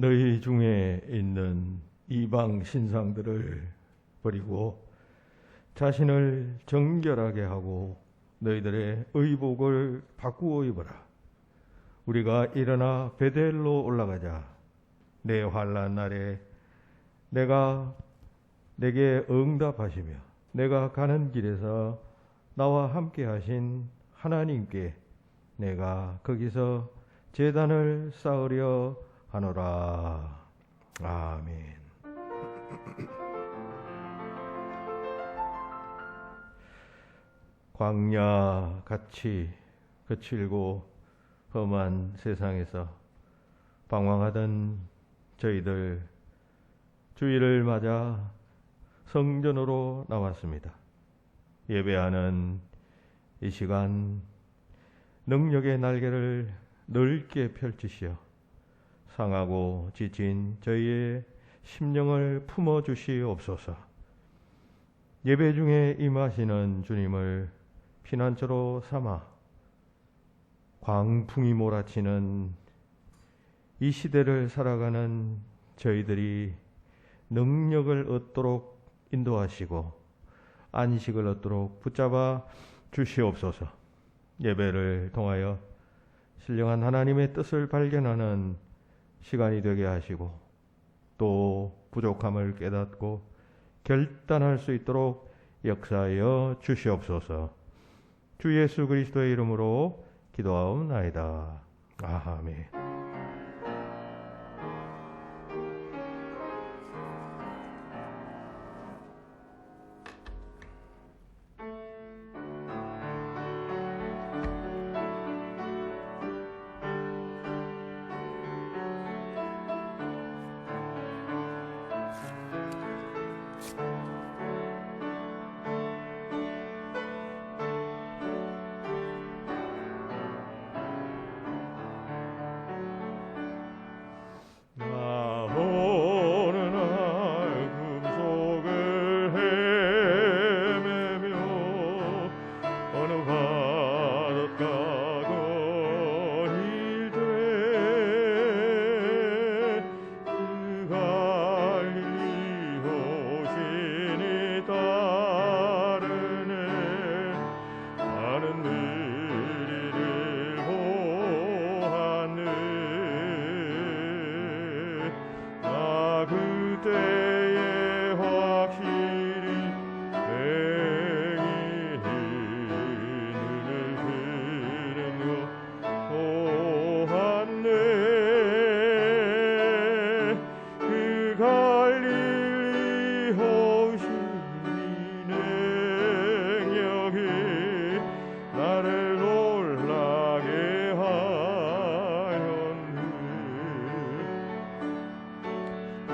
너희 중에 있는 이방 신상들을 버리고 자신을 정결하게 하고 너희들의 의복을 바꾸어 입어라. 우리가 일어나 베델로 올라가자. 내 환난 날에 내가 내게 응답하시며 내가 가는 길에서 나와 함께 하신 하나님께 내가 거기서 제단을 쌓으려 하노라. 아멘. 광야같이 거칠고 험한 세상에서 방황하던 저희들 주일을 맞아 성전으로 나왔습니다. 예배하는 이 시간 능력의 날개를 넓게 펼치시어 상하고 지친 저희의 심령을 품어주시옵소서. 예배 중에 임하시는 주님을 피난처로 삼아 광풍이 몰아치는 이 시대를 살아가는 저희들이 능력을 얻도록 인도하시고 안식을 얻도록 붙잡아 주시옵소서. 예배를 통하여 신령한 하나님의 뜻을 발견하는 시간이 되게 하시고 또 부족함을 깨닫고 결단할 수 있도록 역사하여 주시옵소서. 주 예수 그리스도의 이름으로 기도하옵나이다. 아멘.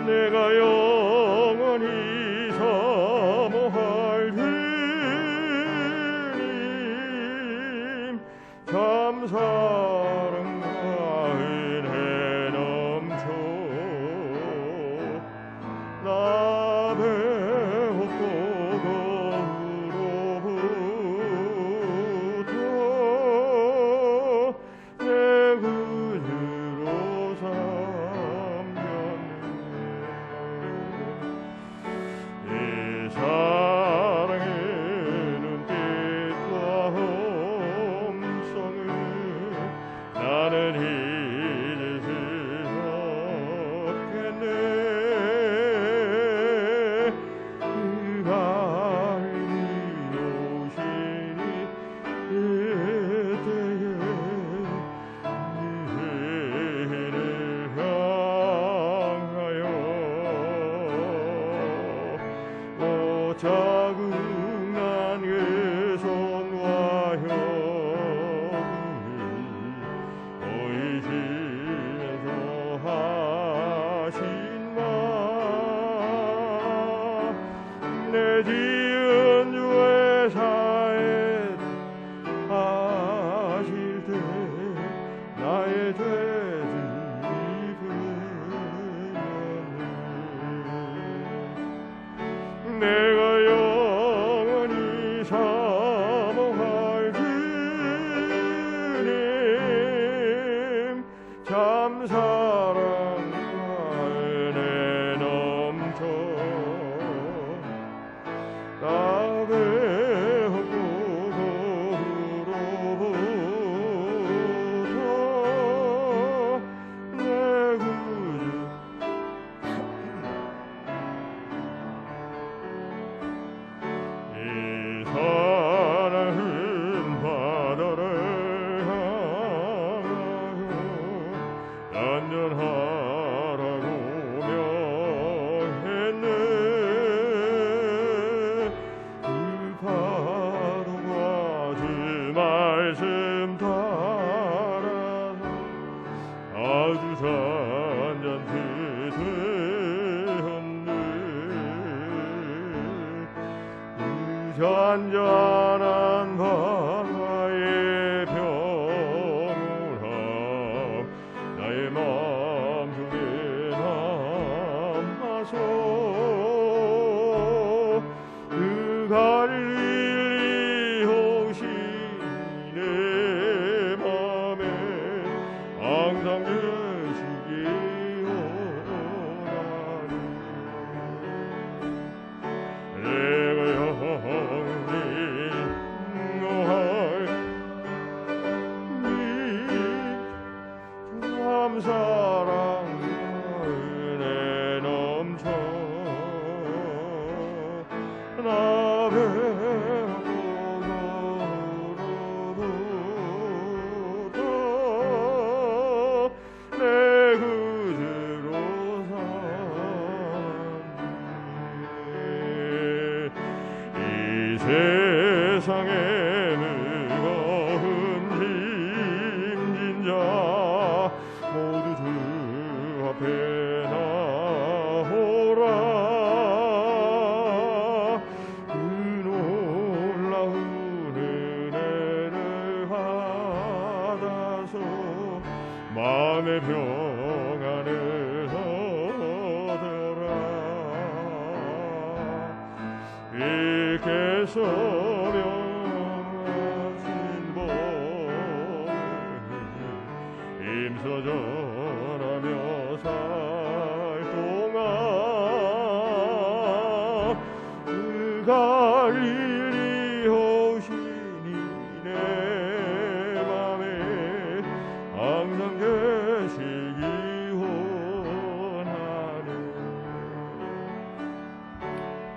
내가 영원히 사모할 주님 참 사랑과 은혜 넘쳐 나 배웠고 거로부터 내 구주로 자국난 외손과 혁을 보이시면서 하신 말 내 지은 주의 사에 하실 때 나의 죄짐이 불렀네 내가 영원히 사모할 주님 참 사랑과 참전하라고 명했네. 그 파도가 주 말씀 따라서 아주 잔잔히 되었네. 그 잔잔한 바다의 평온함 나의 마음속에 남아서 그 갈릴리 오신 내 맘에 항상 계시기 원하니. 내가 영원히 참사랑 은혜 넘쳐 나 배고로부터 내 그대로 산디. 이 세상에 무거운 짐진 자 모두 주 앞에 나오라. 그 놀라운 은혜를 받아서 마음의 평안을 얻어라. 이께서 명하신 법을 힘써 전하며 살 동안 그 갈릴리 오시니 내 맘에 항상 계시기 원하네.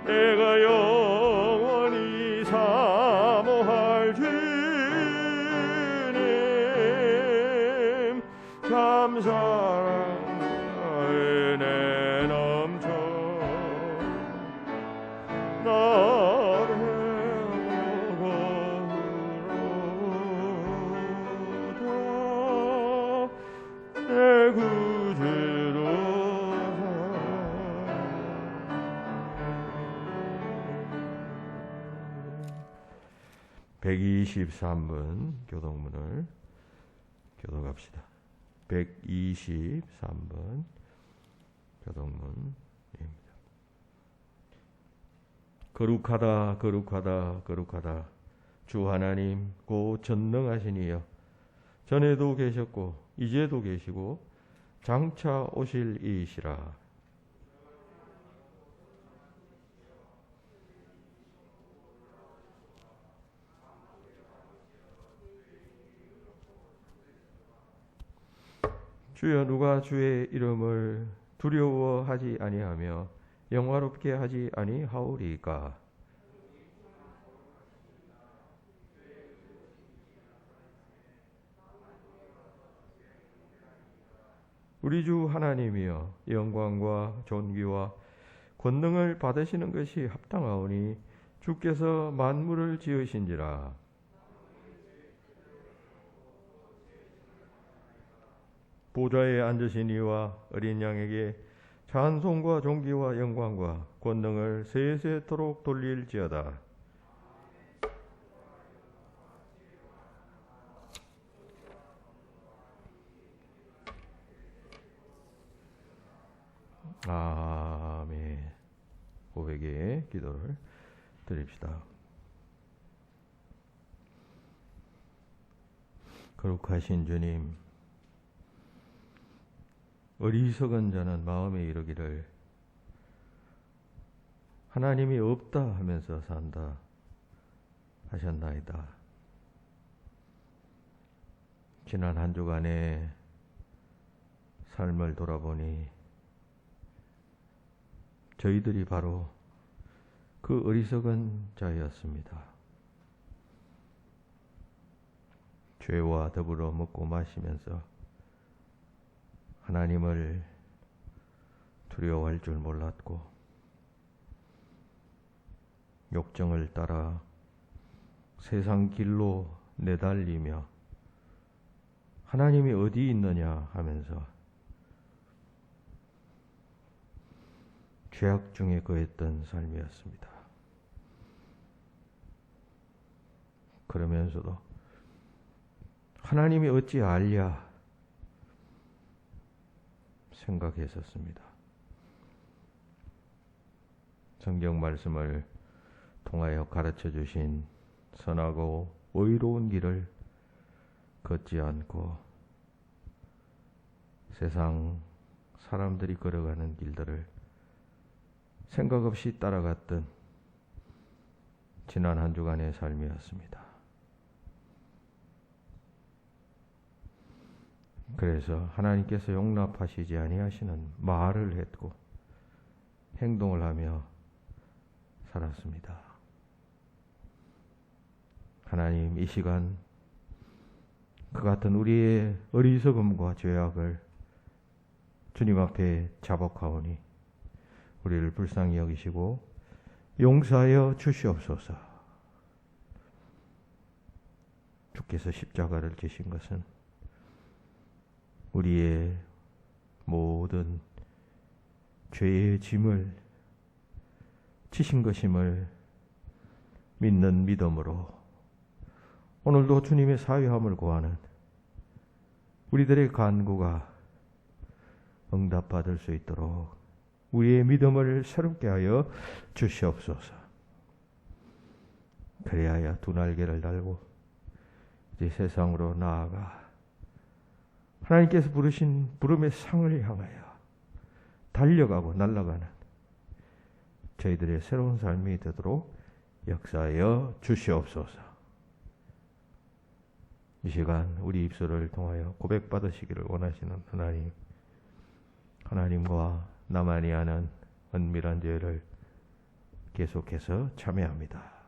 내가 영원히 사모할 주님 참사랑 은혜 넘쳐 나 배고로부터 내 구주로 123번 교동문을 교독합시다. 123번 교동문입니다. 거룩하다 거룩하다 거룩하다 주 하나님 곧 전능하신 이여 전에도 계셨고 이제도 계시고 장차 오실 이이시라. 주여 누가 주의 이름을 두려워하지 아니하며 영화롭게 하지 아니하오리까. 우리 주 하나님이여 영광과 존귀와 권능을 받으시는 것이 합당하오니 주께서 만물을 지으신지라. 보좌에 앉으신 이와 어린 양에게 찬송과 존귀와 영광과 권능을 세세토록 돌릴지어다. 아멘. 고백의 기도를 드립시다. 거룩하신 주님, 어리석은 자는 마음에 이르기를 하나님이 없다 하면서 산다 하셨나이다. 지난 한 주간의 삶을 돌아보니 저희들이 바로 그 어리석은 자였습니다. 죄와 더불어 먹고 마시면서 하나님을 두려워할 줄 몰랐고 욕정을 따라 세상 길로 내달리며 하나님이 어디 있느냐 하면서 죄악 중에 거했던 삶이었습니다. 그러면서도 하나님이 어찌 알랴 생각했었습니다. 성경 말씀을 통하여 가르쳐 주신 선하고 의로운 길을 걷지 않고 세상 사람들이 걸어가는 길들을 생각 없이 따라갔던 지난 한 주간의 삶이었습니다. 그래서 하나님께서 용납하시지 아니하시는 말을 했고 행동을 하며 살았습니다. 하나님, 이 시간 그 같은 우리의 어리석음과 죄악을 주님 앞에 자복하오니 우리를 불쌍히 여기시고 용서하여 주시옵소서. 주께서 십자가를 지신 것은 우리의 모든 죄의 짐을 지신 것임을 믿는 믿음으로 오늘도 주님의 사유함을 구하는 우리들의 간구가 응답받을 수 있도록 우리의 믿음을 새롭게 하여 주시옵소서. 그래야 두 날개를 달고 이제 세상으로 나아가 하나님께서 부르신 부름의 상을 향하여 달려가고 날아가는 저희들의 새로운 삶이 되도록 역사하여 주시옵소서. 이 시간 우리 입술을 통하여 고백받으시기를 원하시는 하나님, 하나님과 나만이 아는 은밀한 죄를 계속해서 참여합니다.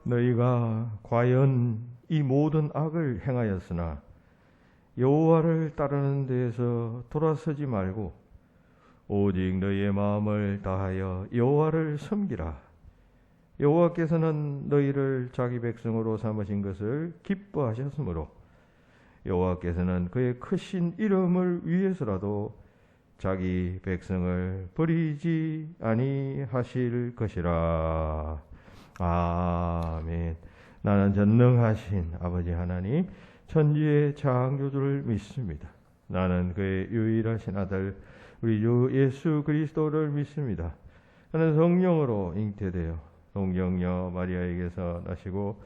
너희가 과연 이 모든 악을 행하였으나 여호와를 따르는 데에서 돌아서지 말고 오직 너희의 마음을 다하여 여호와를 섬기라. 여호와께서는 너희를 자기 백성으로 삼으신 것을 기뻐하셨으므로 여호와께서는 그의 크신 이름을 위해서라도 자기 백성을 버리지 아니하실 것이라. 아멘. 나는 전능하신 아버지 하나님 천지의 창조주를 믿습니다. 나는 그의 유일하신 아들 우리 주 예수 그리스도를 믿습니다. 그는 성령으로 잉태되어 동정녀 마리아에게서 나시고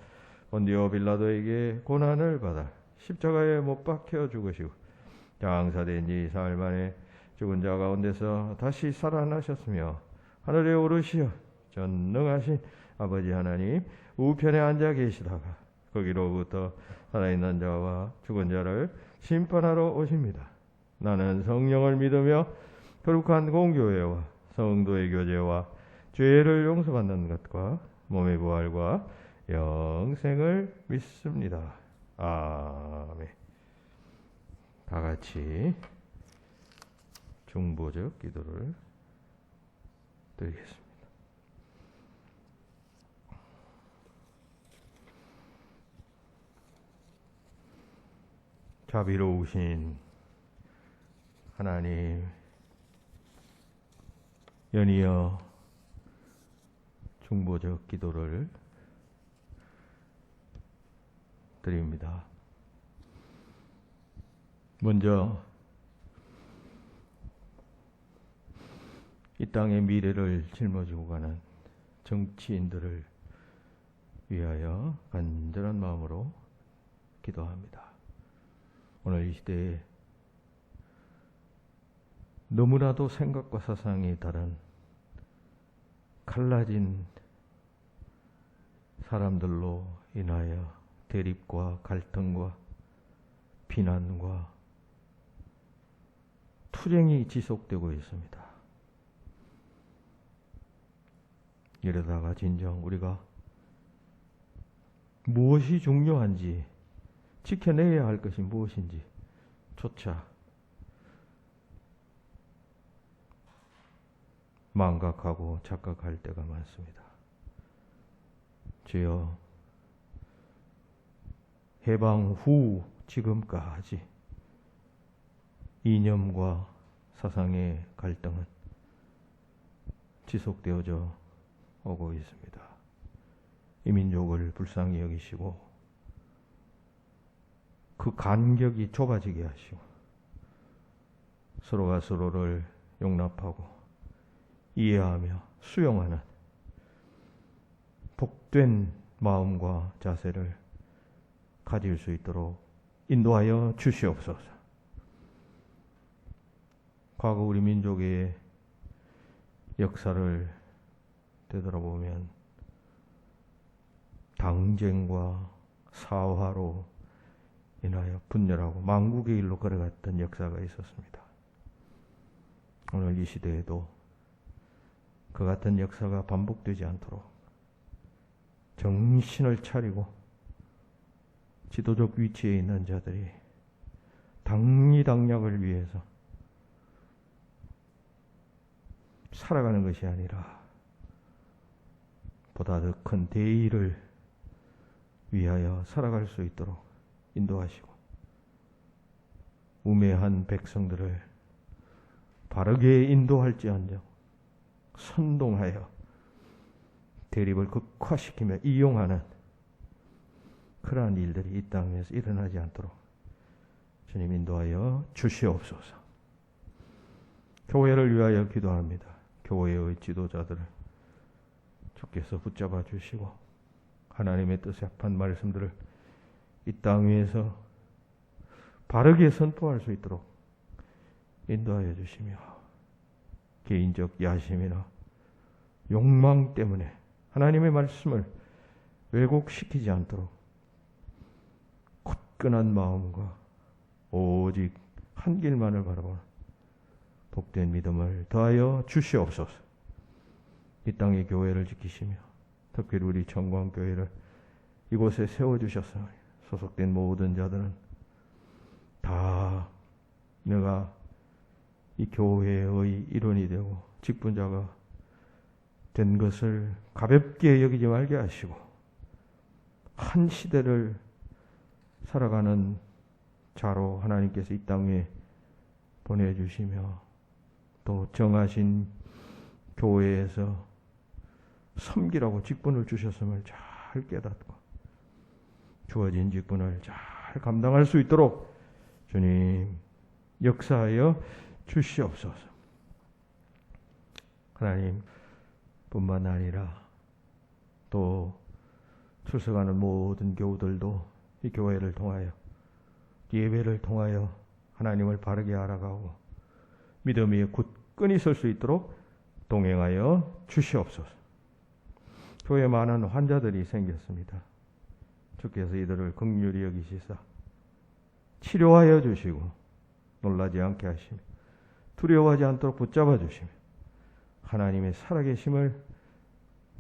본디오 빌라도에게 고난을 받아 십자가에 못 박혀 죽으시고 장사된 지 사흘 만에 죽은 자 가운데서 다시 살아나셨으며 하늘에 오르시어 전능하신 아버지 하나님 우편에 앉아 계시다가 거기로부터 살아있는 자와 죽은 자를 심판하러 오십니다. 나는 성령을 믿으며 거룩한 공교회와 성도의 교제와 죄를 용서받는 것과 몸의 부활과 영생을 믿습니다. 아멘. 다 같이 중보적 기도를 드리겠습니다. 자비로우신 하나님, 연이어 중보적 기도를 드립니다. 먼저 이 땅의 미래를 짊어지고 가는 정치인들을 위하여 간절한 마음으로 기도합니다. 오늘 이 시대에 너무나도 생각과 사상이 다른 갈라진 사람들로 인하여 대립과 갈등과 비난과 투쟁이 지속되고 있습니다. 이러다가 진정 우리가 무엇이 중요한지, 지켜내야 할 것이 무엇인지 조차 망각하고 착각할 때가 많습니다. 주여, 해방 후 지금까지 이념과 사상의 갈등은 지속되어져 오고 있습니다. 이 민족을 불쌍히 여기시고 그 간격이 좁아지게 하시고 서로가 서로를 용납하고 이해하며 수용하는 복된 마음과 자세를 가질 수 있도록 인도하여 주시옵소서. 과거 우리 민족의 역사를 되돌아보면 당쟁과 사화로 인하여 분열하고 망국의 일로 걸어갔던 역사가 있었습니다. 오늘 이 시대에도 그 같은 역사가 반복되지 않도록 정신을 차리고 지도적 위치에 있는 자들이 당리당략을 위해서 살아가는 것이 아니라 보다 더 큰 대의를 위하여 살아갈 수 있도록 인도하시고 우매한 백성들을 바르게 인도할지언정 선동하여 대립을 극화시키며 이용하는 그러한 일들이 이 땅에서 일어나지 않도록 주님 인도하여 주시옵소서. 교회를 위하여 기도합니다. 교회의 지도자들을 주께서 붙잡아 주시고 하나님의 뜻에 합한 말씀들을 이 땅 위에서 바르게 선포할 수 있도록 인도하여 주시며 개인적 야심이나 욕망 때문에 하나님의 말씀을 왜곡시키지 않도록 굳건한 마음과 오직 한 길만을 바라보는 복된 믿음을 더하여 주시옵소서. 이 땅의 교회를 지키시며 특별히 우리 청광교회를 이곳에 세워주셨으니 소속된 모든 자들은 다 내가 이 교회의 일원이 되고 직분자가 된 것을 가볍게 여기지 말게 하시고 한 시대를 살아가는 자로 하나님께서 이 땅에 보내주시며 또 정하신 교회에서 섬기라고 직분을 주셨음을 잘 깨닫고 주어진 직분을 잘 감당할 수 있도록 주님 역사하여 주시옵소서. 하나님 뿐만 아니라 또 출석하는 모든 교우들도 이 교회를 통하여 예배를 통하여 하나님을 바르게 알아가고 믿음 위에 굳건히 설 수 있도록 동행하여 주시옵소서. 교회에 많은 환자들이 생겼습니다. 주께서 이들을 긍휼히 여기시사 치료하여 주시고 놀라지 않게 하시며 두려워하지 않도록 붙잡아 주시며 하나님의 살아계심을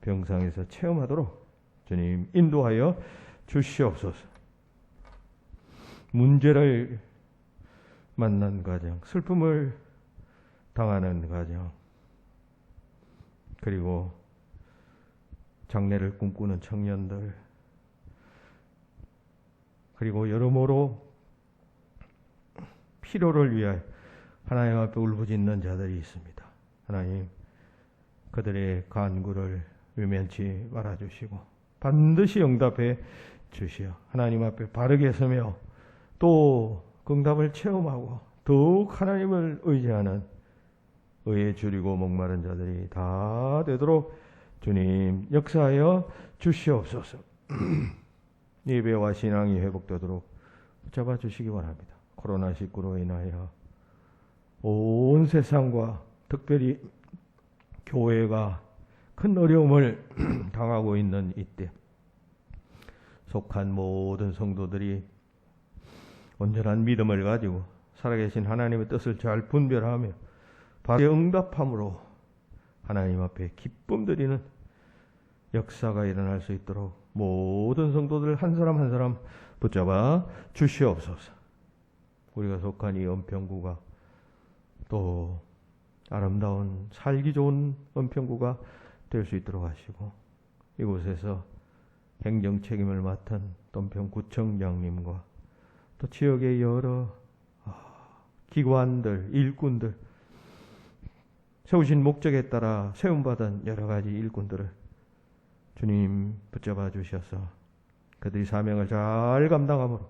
병상에서 체험하도록 주님 인도하여 주시옵소서. 문제를 만난 가정, 슬픔을 당하는 가정, 그리고 장래를 꿈꾸는 청년들, 그리고 여러모로 필요를 위하여 하나님 앞에 울부짖는 자들이 있습니다. 하나님, 그들의 간구를 외면치 말아주시고 반드시 응답해 주시어 하나님 앞에 바르게 서며 또 응답을 체험하고 더욱 하나님을 의지하는 의에 줄이고 목마른 자들이 다 되도록 주님 역사하여 주시옵소서. 예배와 신앙이 회복되도록 붙잡아 주시기 바랍니다. 코로나19로 인하여 온 세상과 특별히 교회가 큰 어려움을 당하고 있는 이때 속한 모든 성도들이 온전한 믿음을 가지고 살아계신 하나님의 뜻을 잘 분별하며 바르게 응답함으로 하나님 앞에 기쁨 드리는 역사가 일어날 수 있도록 모든 성도들 한 사람 한 사람 붙잡아 주시옵소서. 우리가 속한 이 은평구가 또 아름다운 살기 좋은 은평구가 될 수 있도록 하시고 이곳에서 행정 책임을 맡은 은평구청장님과 또 지역의 여러 기관들, 일꾼들, 세우신 목적에 따라 세움받은 여러 가지 일꾼들을 주님 붙잡아 주셔서 그들이 사명을 잘 감당함으로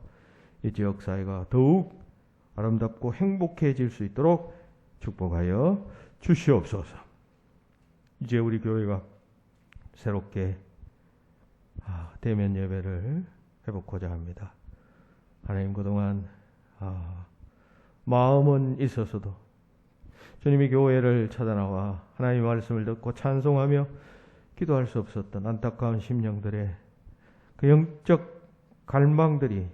이 지역 사회가 더욱 아름답고 행복해질 수 있도록 축복하여 주시옵소서. 이제 우리 교회가 새롭게 대면 예배를 해보고자 합니다. 하나님, 그동안 마음은 있어서도 주님이 교회를 찾아나와 하나님의 말씀을 듣고 찬송하며 기도할 수 없었던 안타까운 심령들의 그 영적 갈망들이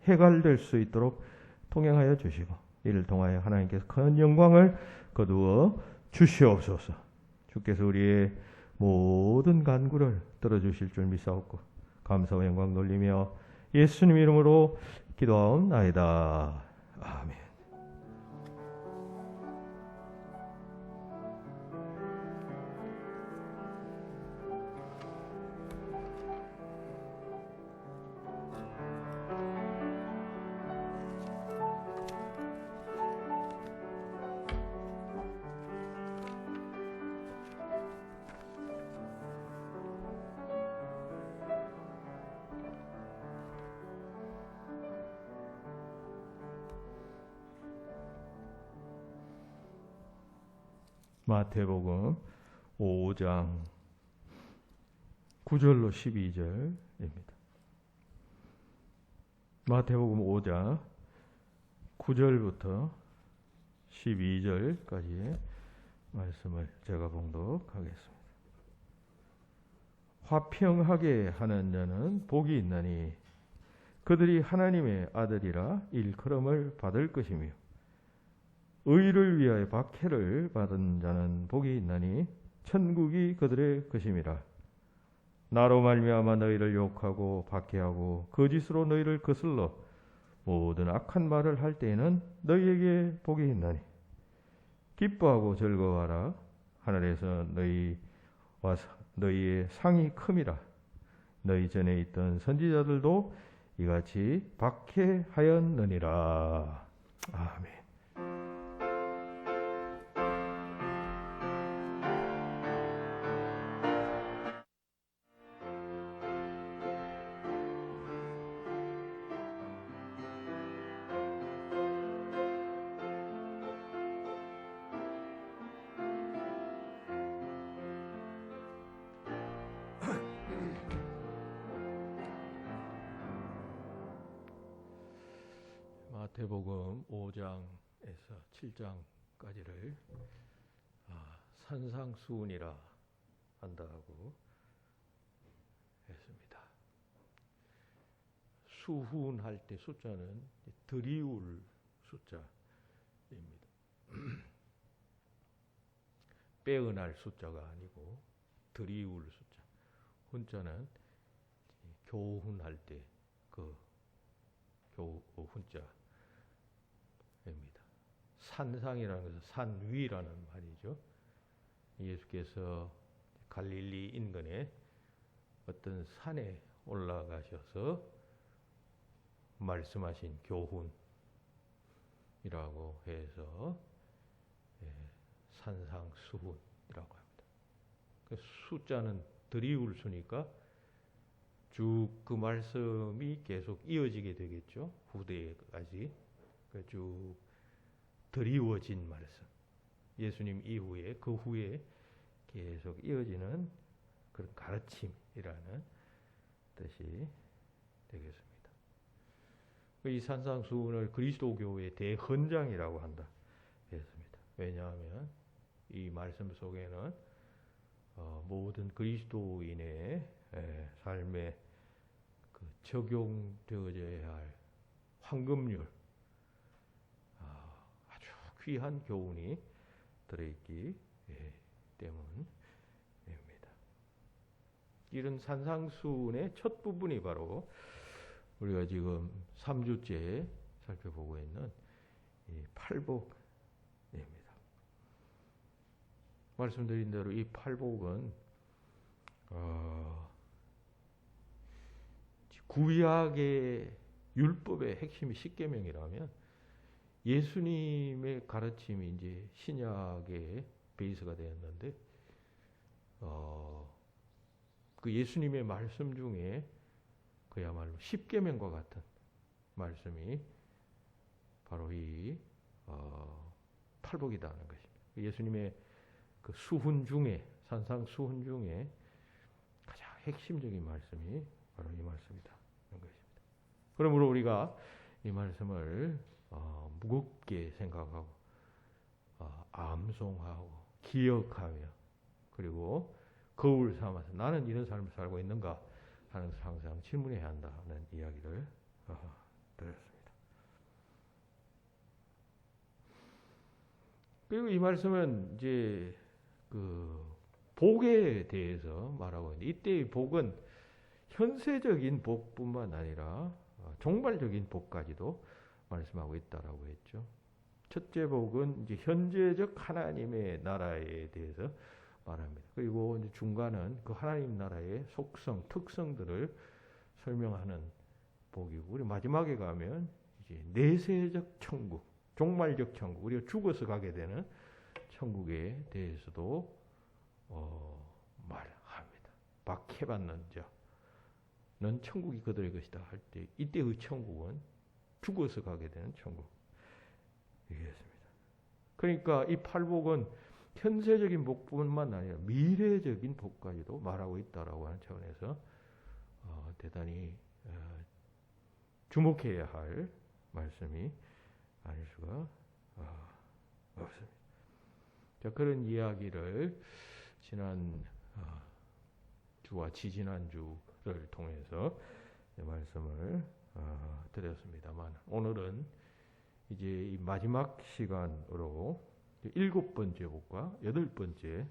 해갈될 수 있도록 통행하여 주시고 이를 통하여 하나님께서 큰 영광을 거두어 주시옵소서. 주께서 우리의 모든 간구를 들어주실 줄 믿사옵고 감사와 영광 돌리며 예수님 이름으로 기도하옵나이다. 아멘. 마태복음 5장 9절로 12절입니다. 마태복음 5장 9절부터 12절까지의 말씀을 제가 봉독하겠습니다. 화평하게 하는 자는 복이 있나니 그들이 하나님의 아들이라 일컬음을 받을 것이며 의를 위하여 박해를 받은 자는 복이 있나니 천국이 그들의 것임이라. 나로 말미암아 너희를 욕하고 박해하고 거짓으로 너희를 거슬러 모든 악한 말을 할 때에는 너희에게 복이 있나니 기뻐하고 즐거워하라. 하늘에서 너희의 상이 큼이라. 너희 전에 있던 선지자들도 이같이 박해하였느니라. 아멘. 마태복음 5장에서 7장까지를 산상수훈이라 한다고 했습니다. 수훈할 때 숫자는 드리울 숫자입니다. 빼어날 숫자가 아니고 드리울 숫자. 훈자는 교훈할 때 그 훈자입니다. 산상이라는 것은 산 위라는 말이죠. 예수께서 갈릴리 인근에 어떤 산에 올라가셔서 말씀하신 교훈이라고 해서 산상수훈이라고 합니다. 그 숫자는 드리울 수니까 쭉 그 말씀이 계속 이어지게 되겠죠. 후대까지 쭉 드리워진 말씀. 예수님 이후에 그 후에 계속 이어지는 그런 가르침이라는 뜻이 되겠습니다. 이 산상수훈을 그리스도교의 대헌장이라고 한다 했습니다. 왜냐하면 이 말씀 속에는 모든 그리스도인의 삶에 그 적용되어져야 할 황금률, 아주 귀한 교훈이 들어있기 때문입니다. 이런 산상수훈의 첫 부분이 바로 우리가 지금 3주째 살펴보고 있는 이 팔복입니다. 말씀드린 대로 이 팔복은 구약의 율법의 핵심이 십계명이라면 예수님의 가르침이 이제 신약의 베이스가 되었는데 그 예수님의 말씀 중에 그야말로 십계명과 같은 말씀이 바로 이 팔복이다는 것입니다. 예수님의 그 수훈 중에 산상수훈 중에 가장 핵심적인 말씀이 바로 이 말씀이다 하는 것입니다. 그러므로 우리가 이 말씀을 무겁게 생각하고 암송하고 기억하며 그리고 거울 삼아서 나는 이런 삶을 살고 있는가 하는 항상 질문해야 한다는 이야기를 드렸습니다. 그리고 이 말씀은 이제 그 복에 대해서 말하고 있는데 이때의 복은 현세적인 복뿐만 아니라 종말적인 복까지도 말씀하고 있다라고 했죠. 첫째 복은 이제 현재적 하나님의 나라에 대해서 말합니다. 그리고 이제 중간은 그 하나님 나라의 속성, 특성들을 설명하는 복이고, 그리고 마지막에 가면 이제 내세적 천국, 종말적 천국, 우리가 죽어서 가게 되는 천국에 대해서도 말합니다. 박해받는 자는 천국이 그들의 것이다 할 때 이때의 천국은 죽어서 가게 되는 천국이겠습니다. 그러니까 이 팔복은 현세적인 복뿐만 아니라 미래적인 복까지도 말하고 있다라고 하는 차원에서 대단히 주목해야 할 말씀이 아닐 수가 없습니다. 자, 그런 이야기를 지난 주와 지지난 주를 통해서 말씀을 드렸습니다.만 오늘은 이제 이 마지막 시간으로 7번째 복과 8번째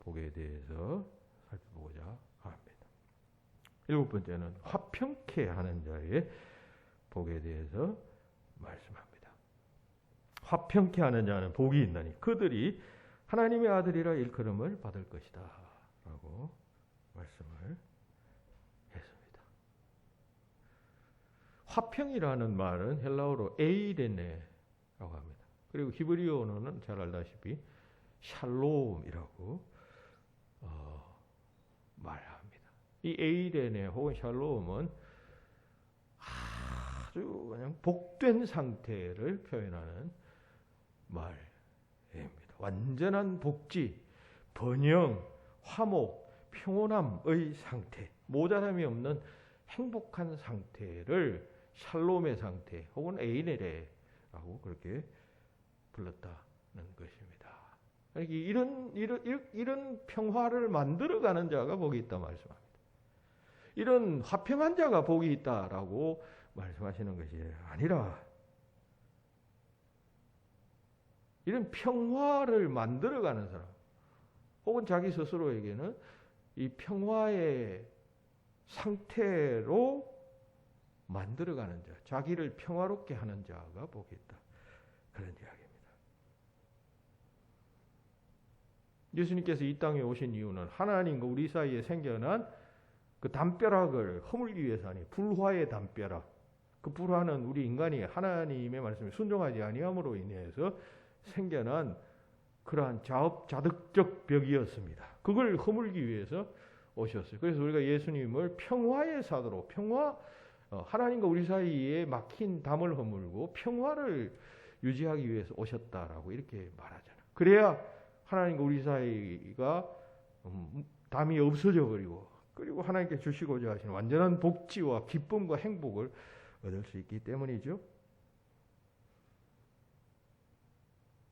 복에 대해서 살펴보고자 합니다. 7번째는 화평케 하는 자의 복에 대해서 말씀합니다. 화평케 하는 자는 복이 있나니 그들이 하나님의 아들이라 일컬음을 받을 것이다 라고 말씀을 했습니다. 화평이라는 말은 헬라어로 에이레네라고 합니다. 그리고 히브리어 언어는 잘 알다시피 샬롬이라고 말합니다. 이 에이레네 혹은 샬롬은 아주 그냥 복된 상태를 표현하는 말입니다. 완전한 복지, 번영, 화목, 평온함의 상태, 모자람이 없는 행복한 상태를 샬롬의 상태 혹은 에이레라고 그렇게 불렀다는 것입니다. 이런 평화를 만들어가는 자가 복이 있다 말씀합니다. 이런 화평한 자가 복이 있다라고 말씀하시는 것이 아니라 이런 평화를 만들어가는 사람 혹은 자기 스스로에게는 이 평화의 상태로 만들어가는 자, 자기를 평화롭게 하는 자가 복이 있다. 그런 이야기입니다. 예수님께서 이 땅에 오신 이유는 하나님과 우리 사이에 생겨난 그 담벼락을 허물기 위해서 아니에요. 불화의 담벼락. 그 불화는 우리 인간이 하나님의 말씀에 순종하지 아니함으로 인해서 생겨난 그러한 자득적 벽이었습니다. 그걸 허물기 위해서 오셨어요. 그래서 우리가 예수님을 평화의 사도로, 하나님과 우리 사이에 막힌 담을 허물고 평화를 유지하기 위해서 오셨다라고 이렇게 말하잖아요. 그래야 하나님과 우리 사이가 담이 없어져 버리고, 그리고 하나님께 주시고자 하시는 완전한 복지와 기쁨과 행복을 얻을 수 있기 때문이죠.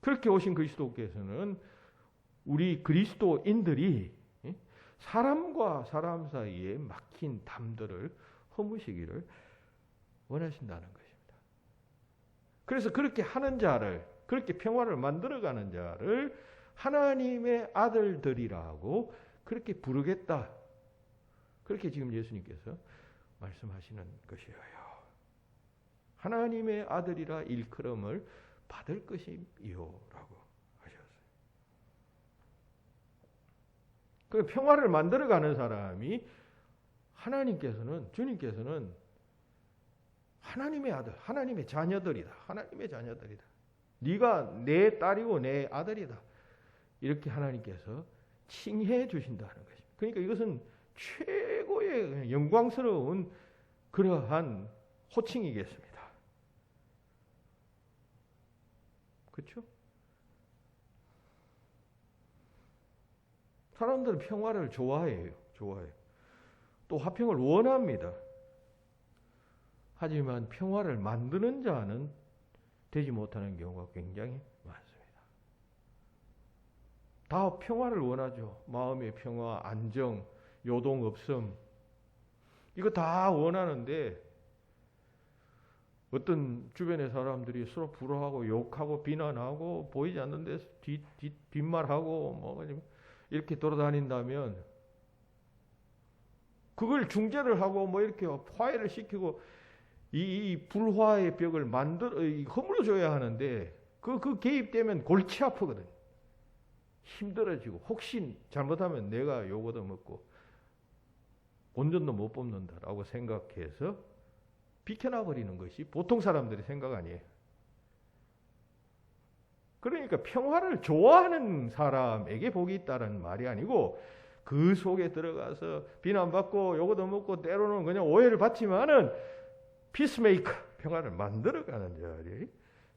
그렇게 오신 그리스도께서는 우리 그리스도인들이 사람과 사람 사이에 막힌 담들을 허무시기를 원하신다는 것입니다. 그래서 그렇게 하는 자를, 그렇게 평화를 만들어가는 자를 하나님의 아들들이라고 그렇게 부르겠다. 그렇게 지금 예수님께서 말씀하시는 것이에요. 하나님의 아들이라 일컬음을 받을 것이요라고 하셨어요. 그 평화를 만들어가는 사람이 주님께서는 하나님의 아들, 하나님의 자녀들이다. 하나님의 자녀들이다. 네가 내 딸이고 내 아들이다. 이렇게 하나님께서 칭해 주신다는 것입니다. 그러니까 이것은 최고의 영광스러운 그러한 호칭이겠습니다. 그렇죠? 사람들은 평화를 좋아해요. 또 화평을 원합니다. 하지만 평화를 만드는 자는 되지 못하는 경우가 굉장히 많습니다. 다 평화를 원하죠. 마음의 평화, 안정, 요동 없음. 이거 다 원하는데 어떤 주변의 사람들이 서로 불화하고 욕하고 비난하고 보이지 않는 데서 뒷말하고 뭐 이렇게 돌아다닌다면 그걸 중재를 하고 뭐 이렇게 화해를 시키고 이 불화의 벽을 허물어줘야 하는데 그 개입되면 골치 아프거든. 힘들어지고 혹시 잘못하면 내가 욕 얻어먹고 본전도 못 뽑는다라고 생각해서 비켜나 버리는 것이 보통 사람들의 생각 아니에요. 그러니까 평화를 좋아하는 사람에게 복이 있다는 말이 아니고 그 속에 들어가서 비난받고 욕 얻어먹고 때로는 그냥 오해를 받지만은 피스메이커, 평화를 만들어가는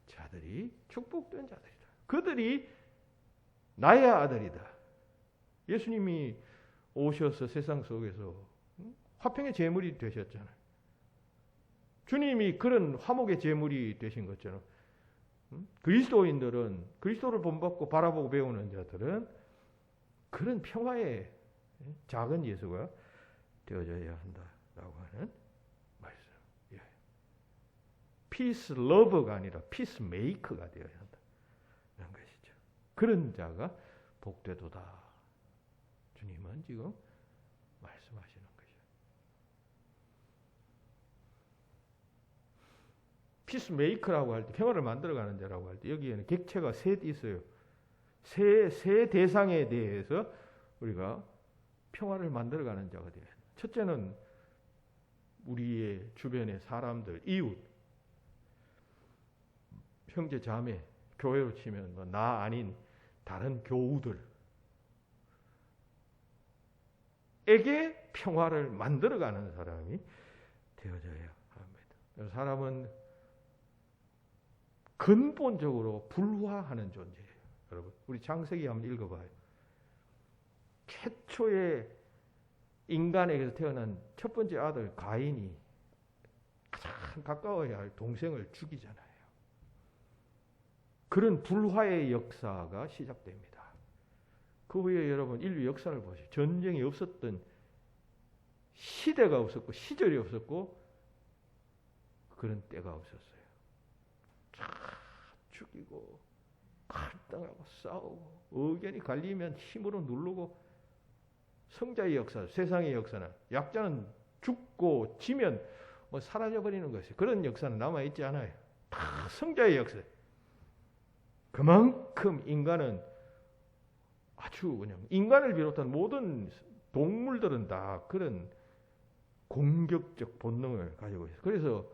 자들이 축복된 자들이다. 그들이 나의 아들이다. 예수님이 오셔서 세상 속에서 화평의 제물이 되셨잖아요. 주님이 그런 화목의 제물이 되신 것처럼 그리스도인들은, 그리스도를 본받고 바라보고 배우는 자들은 그런 평화의 작은 예수가 되어져야 한다라고 하는 말씀. 피스 러버가 아니라 피스 메이커가 되어야 한다는 것이죠. 그런 자가 복되도다. 주님은 지금 말씀하시는 것이죠. 피스 메이커라고 할 때, 평화를 만들어가는 자라고 할 때 여기에는 객체가 셋 있어요. 세 대상에 대해서 우리가 평화를 만들어가는 자가 되어야 합니다. 첫째는 우리의 주변의 사람들, 이웃, 형제 자매, 교회로 치면 나 아닌 다른 교우들에게 평화를 만들어가는 사람이 되어져야 합니다. 사람은 근본적으로 불화하는 존재예요. 여러분, 우리 창세기 한번 읽어봐요. 최초의 인간에게서 태어난 첫 번째 아들 가인이 가장 가까워야 할 동생을 죽이잖아요. 그런 불화의 역사가 시작됩니다. 그 후에 여러분 인류 역사를 보세요. 전쟁이 없었던 시대가 없었고 시절이 없었고 그런 때가 없었어요. 죽이고 갈등하고 싸우고 의견이 갈리면 힘으로 누르고 성자의 역사, 세상의 역사는 약자는 죽고 지면 뭐 사라져버리는 것이 그런 역사는 남아있지 않아요. 다 성자의 역사. 그만큼 인간은 아주 그냥 인간을 비롯한 모든 동물들은 다 그런 공격적 본능을 가지고 있어요. 그래서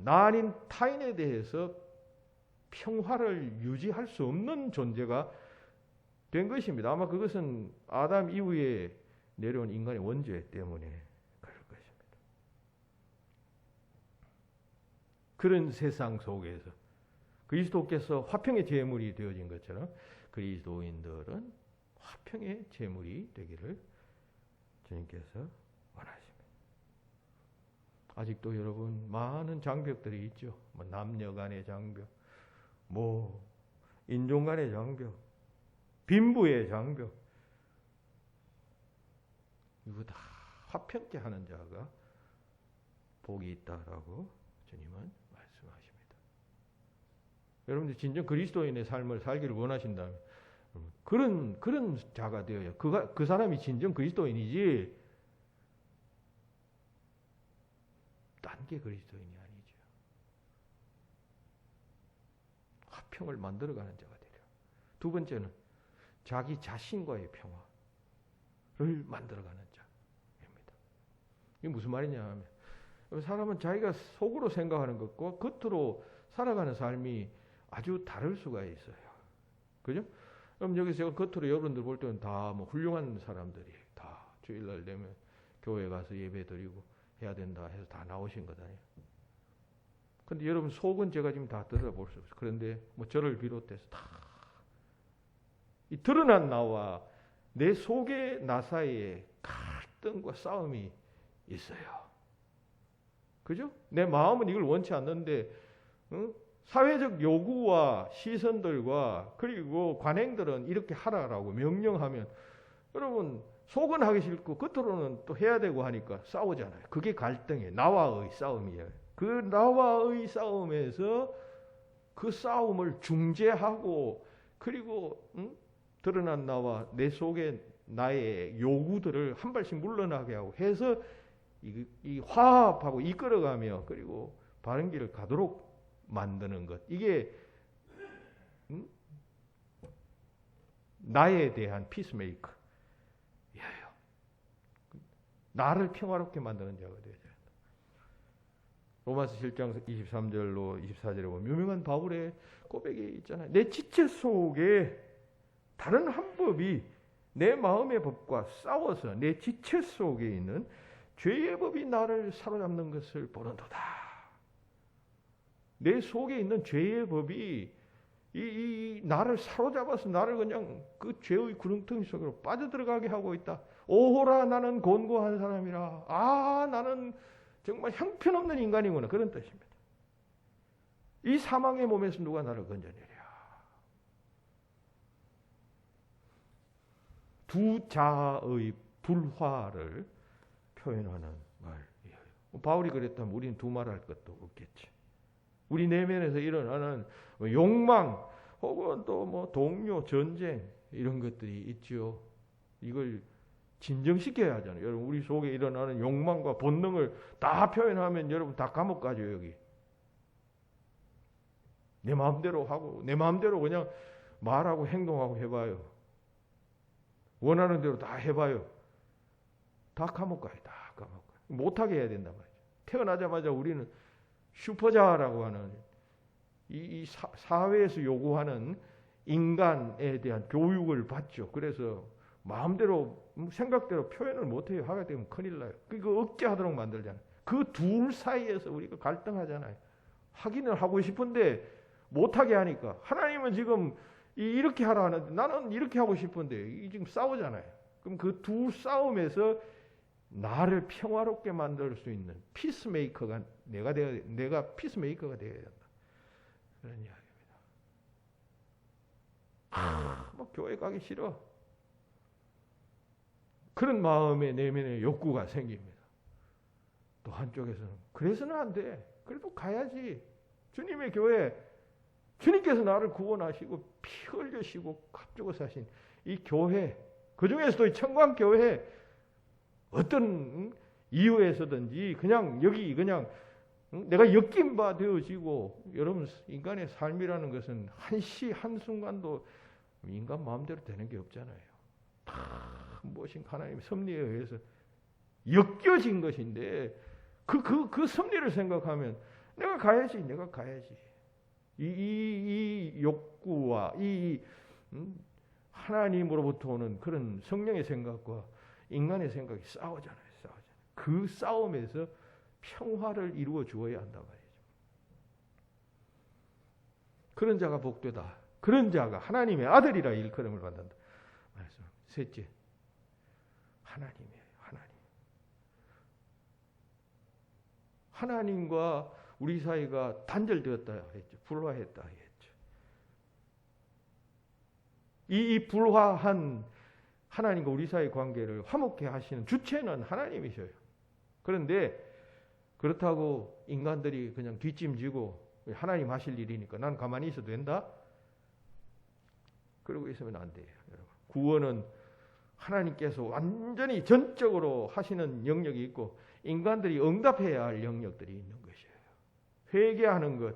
나 아닌 타인에 대해서 평화를 유지할 수 없는 존재가 된 것입니다. 아마 그것은 아담 이후에 내려온 인간의 원죄 때문에 그럴 것입니다. 그런 세상 속에서 그리스도께서 화평의 제물이 되어진 것처럼 그리스도인들은 화평의 제물이 되기를 주님께서 원하십니다. 아직도 여러분 많은 장벽들이 있죠. 뭐 남녀 간의 장벽, 뭐 인종 간의 장벽, 빈부의 장벽. 이거 다 화평케 하는 자가 복이 있다라고 주님은 말씀하십니다. 여러분들 진정 그리스도인의 삶을 살기를 원하신다면 그런 자가 되어야 그 사람이 진정 그리스도인이지 딴 게 그리스도인이 아니죠. 화평을 만들어가는 자가 되려. 두 번째는 자기 자신과의 평화를 만들어가는 자입니다. 이게 무슨 말이냐 하면 사람은 자기가 속으로 생각하는 것과 겉으로 살아가는 삶이 아주 다를 수가 있어요. 그죠? 그럼 여기서 제가 겉으로 여러분들 볼 때는 다 뭐 훌륭한 사람들이 다 주일날 되면 교회 가서 예배 드리고 해야 된다 해서 다 나오신 거잖아요. 근데 여러분 속은 제가 지금 다 들어볼 수 없어요. 그런데 뭐 저를 비롯해서 다 이 드러난 나와 내 속의 나 사이에 갈등과 싸움이 있어요. 그죠? 내 마음은 이걸 원치 않는데 사회적 요구와 시선들과 그리고 관행들은 이렇게 하라라고 명령하면 여러분 속은 하기 싫고 겉으로는 또 해야 되고 하니까 싸우잖아요. 그게 갈등이에요. 나와의 싸움이에요. 그 나와의 싸움에서 그 싸움을 중재하고 그리고 드러난 나와 내 속에 나의 요구들을 한 발씩 물러나게 하고 해서 이 화합하고 이끌어가며 그리고 바른 길을 가도록 만드는 것. 이게 나에 대한 피스메이커. 예요. 나를 평화롭게 만드는 자가 되어야 된다. 로마서 7장 23절로 24절에 보면 유명한 바울의 고백이 있잖아요. 내 지체 속에 다른 한 법이 내 마음의 법과 싸워서 내 지체 속에 있는 죄의 법이 나를 사로잡는 것을 보는도다. 내 속에 있는 죄의 법이 이 나를 사로잡아서 나를 그냥 그 죄의 구렁텅이 속으로 빠져들어가게 하고 있다. 오호라 나는 곤고한 사람이라. 아 나는 정말 형편없는 인간이구나. 그런 뜻입니다. 이 사망의 몸에서 누가 나를 건져내랴. 두 자의 불화를 표현하는 말이에요. 바울이 그랬다면 우리는 두말할 것도 없겠지. 우리 내면에서 일어나는 욕망 혹은 또 뭐 동료, 전쟁 이런 것들이 있죠. 이걸 진정시켜야 하잖아요. 여러분 우리 속에 일어나는 욕망과 본능을 다 표현하면 여러분 다 감옥 가죠 여기. 내 마음대로 하고 내 마음대로 그냥 말하고 행동하고 해봐요. 원하는 대로 다 해봐요. 다 감옥 가요. 다 감옥 가요. 못하게 해야 된단 말이죠. 태어나자마자 우리는 슈퍼자라고 하는 이 사회에서 요구하는 인간에 대한 교육을 받죠. 그래서 마음대로 생각대로 표현을 못해요. 하게 되면 큰일 나요. 그거 억제하도록 만들잖아요. 그 둘 사이에서 우리가 갈등하잖아요. 하기는 하고 싶은데 못하게 하니까 하나님은 지금 이렇게 하라 하는데 나는 이렇게 하고 싶은데 지금 싸우잖아요. 그럼 그 두 싸움에서 나를 평화롭게 만들 수 있는 피스메이커가 내가 피스메이커가 되어야 된다. 그런 이야기입니다. 뭐 교회 가기 싫어. 그런 마음의 내면의 욕구가 생깁니다. 또 한쪽에서는 그래서는 안 돼. 그래도 가야지. 주님의 교회, 주님께서 나를 구원하시고 피 흘리시고 값주고 사신 이 교회, 그 중에서도 이 청광교회 어떤 이유에서든지 그냥 여기 그냥 내가 엮인 바 되어지고 여러분 인간의 삶이라는 것은 한시 한순간도 인간 마음대로 되는 게 없잖아요. 다 무엇인 하나님의 섭리에 의해서 엮여진 것인데 그 섭리를 생각하면 내가 가야지. 이 욕구와 하나님으로부터 오는 그런 성령의 생각과 인간의 생각이 싸우잖아요. 그 싸움에서 평화를 이루어 주어야 한단 말이죠. 그런 자가 복되다. 그런 자가 하나님의 아들이라 일컬음을 받는다. 말씀. 셋째, 하나님이에요. 하나님과 우리 사이가 단절되었다 했죠. 불화했다 했죠. 이 불화한 하나님과 우리 사이 관계를 화목케 하시는 주체는 하나님이셔요. 그런데 그렇다고 인간들이 그냥 뒷짐지고 하나님 하실 일이니까 난 가만히 있어도 된다? 그러고 있으면 안 돼요. 여러분. 구원은 하나님께서 완전히 전적으로 하시는 영역이 있고 인간들이 응답해야 할 영역들이 있는 것이에요. 회개하는 것,